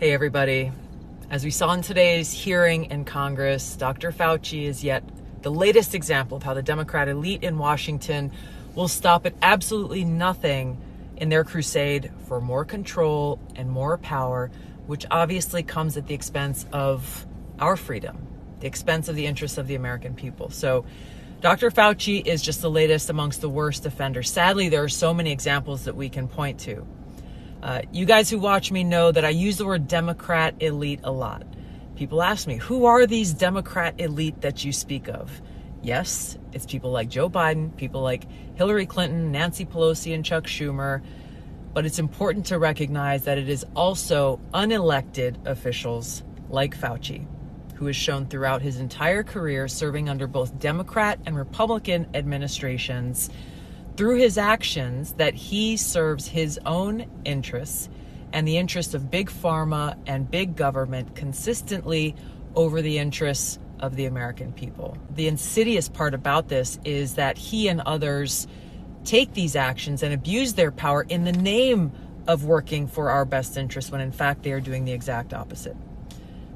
Hey everybody. As we saw in today's hearing in Congress, Dr. Fauci is yet the latest example of how the Democrat elite in Washington will stop at absolutely nothing in their crusade for more control and more power, which obviously comes at the expense of our freedom, the expense of the interests of the American people. So Dr. Fauci is just the latest amongst the worst offenders. Sadly, there are so many examples that we can point to. You guys who watch me know that I use the word Democrat elite a lot. People ask me, who are these Democrat elite that you speak of? Yes, it's people like Joe Biden, people like Hillary Clinton, Nancy Pelosi, and Chuck Schumer. But it's important to recognize that it is also unelected officials like Fauci, who has shown throughout his entire career serving under both Democrat and Republican administrations through his actions that he serves his own interests and the interests of big pharma and big government consistently over the interests of the American people. The insidious part about this is that he and others take these actions and abuse their power in the name of working for our best interests when in fact they are doing the exact opposite.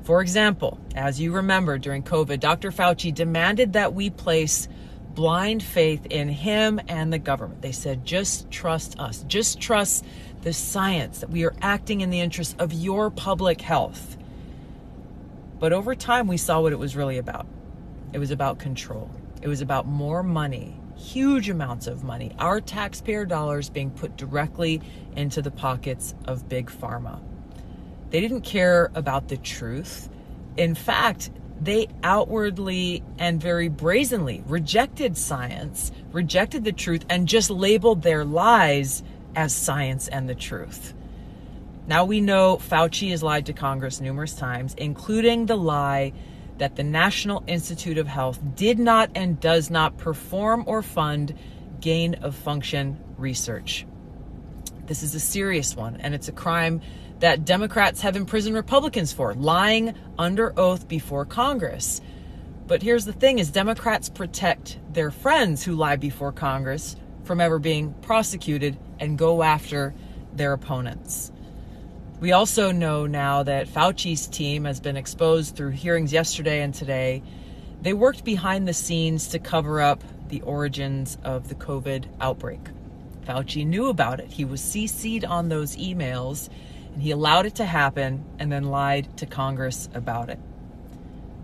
For example, as you remember during COVID, Dr. Fauci demanded that we place blind faith in him and the government. They said, just trust us. Just trust the science, that we are acting in the interest of your public health. But over time, we saw what it was really about. It was about control. It was about more money, huge amounts of money, our taxpayer dollars being put directly into the pockets of big pharma. They didn't care about the truth. In fact, they outwardly and very brazenly rejected science, rejected the truth, and just labeled their lies as science and the truth. Now we know Fauci has lied to Congress numerous times, including the lie that the National Institute of Health did not and does not perform or fund gain-of-function research. This is a serious one, and it's a crime that Democrats have imprisoned Republicans for, lying under oath before Congress. But here's the thing, is Democrats protect their friends who lie before Congress from ever being prosecuted and go after their opponents. We also know now that Fauci's team has been exposed through hearings yesterday and today. They worked behind the scenes to cover up the origins of the COVID outbreak. Fauci knew about it. He was CC'd on those emails, and he allowed it to happen and then lied to Congress about it.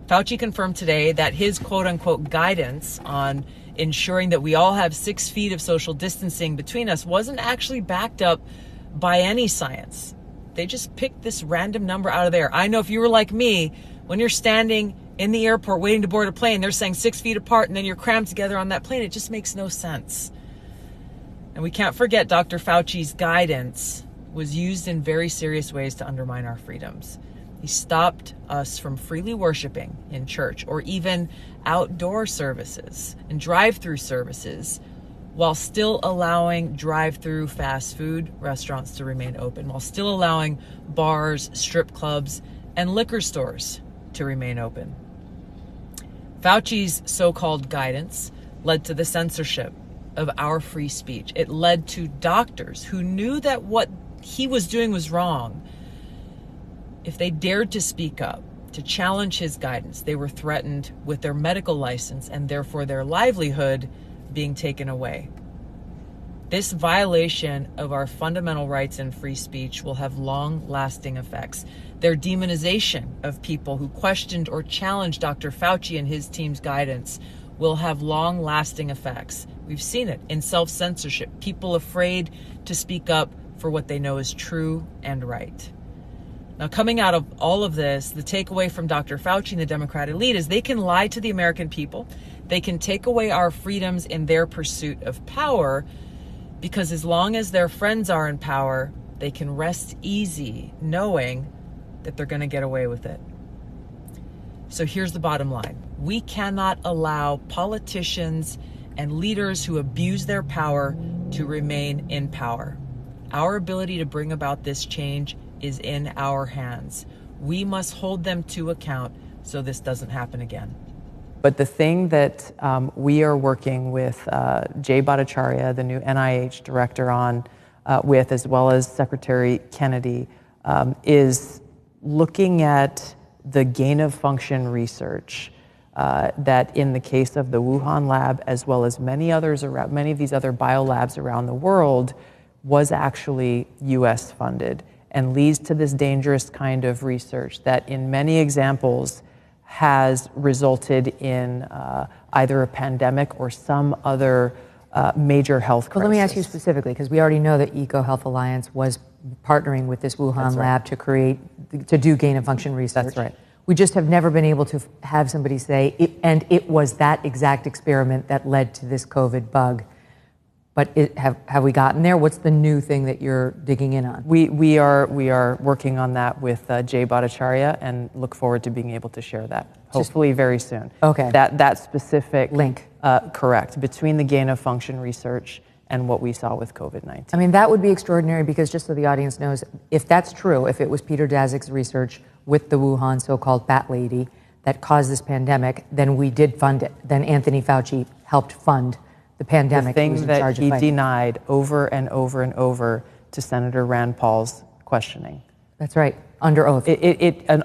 Fauci confirmed today that his quote-unquote guidance on ensuring that we all have 6 feet of social distancing between us wasn't actually backed up by any science. They just picked this random number out of there. I know if you were like me, when you're standing in the airport waiting to board a plane, they're saying 6 feet apart and then you're crammed together on that plane. It just makes no sense. And we can't forget Dr. Fauci's guidance was used in very serious ways to undermine our freedoms. He stopped us from freely worshiping in church or even outdoor services and drive-through services while still allowing drive-through fast food restaurants to remain open, while still allowing bars, strip clubs, and liquor stores to remain open. Fauci's so-called guidance led to the censorship of our free speech. It led to doctors who knew that what he was doing was wrong. If they dared to speak up, to challenge his guidance, they were threatened with their medical license and therefore their livelihood being taken away. This violation of our fundamental rights and free speech will have long-lasting effects. Their demonization of people who questioned or challenged Dr. Fauci and his team's guidance will have long-lasting effects. We've seen it in self-censorship, people afraid to speak up for what they know is true and right. Now, coming out of all of this, the takeaway from Dr. Fauci and the Democrat elite is they can lie to the American people. They can take away our freedoms in their pursuit of power, because as long as their friends are in power, they can rest easy knowing that they're going to get away with it. So here's the bottom line. We cannot allow politicians and leaders who abuse their power to remain in power. Our ability to bring about this change is in our hands. We must hold them to account so this doesn't happen again. But the thing that we are working with Jay Bhattacharya, the new NIH director, on with, as well as Secretary Kennedy, is looking at the gain of function research that in the case of the Wuhan lab, as well as many of these other biolabs around the world, was actually US funded and leads to this dangerous kind of research that in many examples has resulted in either a pandemic or some other major health crisis. Well, let me ask you specifically, because we already know that EcoHealth Alliance was partnering with this Wuhan lab to do gain of function research. That's right. We just have never been able to have somebody say, it was that exact experiment that led to this COVID bug. But have we gotten there? What's the new thing that you're digging in on? We are working on that with Jay Bhattacharya and look forward to being able to share that, hopefully very soon. Okay. That specific link. Correct, between the gain of function research and what we saw with COVID-19. I mean, that would be extraordinary because just so the audience knows, if that's true, if it was Peter Daszak's research with the Wuhan so-called bat lady that caused this pandemic, then we did fund it. Then Anthony Fauci helped fund the pandemic. The thing that he denied over and over and over to Senator Rand Paul's questioning. That's right, under oath.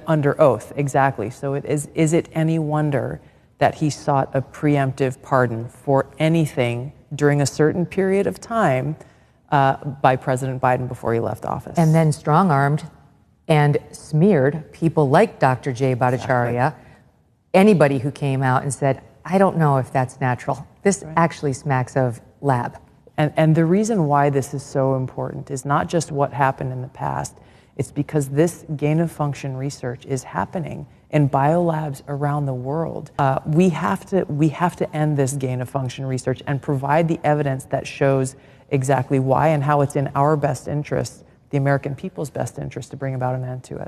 Under oath, exactly. So is it any wonder that he sought a preemptive pardon for anything during a certain period of time by President Biden before he left office? And then strong-armed and smeared people like Dr. Jay Bhattacharya, anybody who came out and said, I don't know if that's natural. This actually smacks of lab. And the reason why this is so important is not just what happened in the past, it's because this gain of function research is happening in biolabs around the world. We have to end this gain of function research and provide the evidence that shows exactly why and how it's in our best interest, the American people's best interest, to bring about an end to it.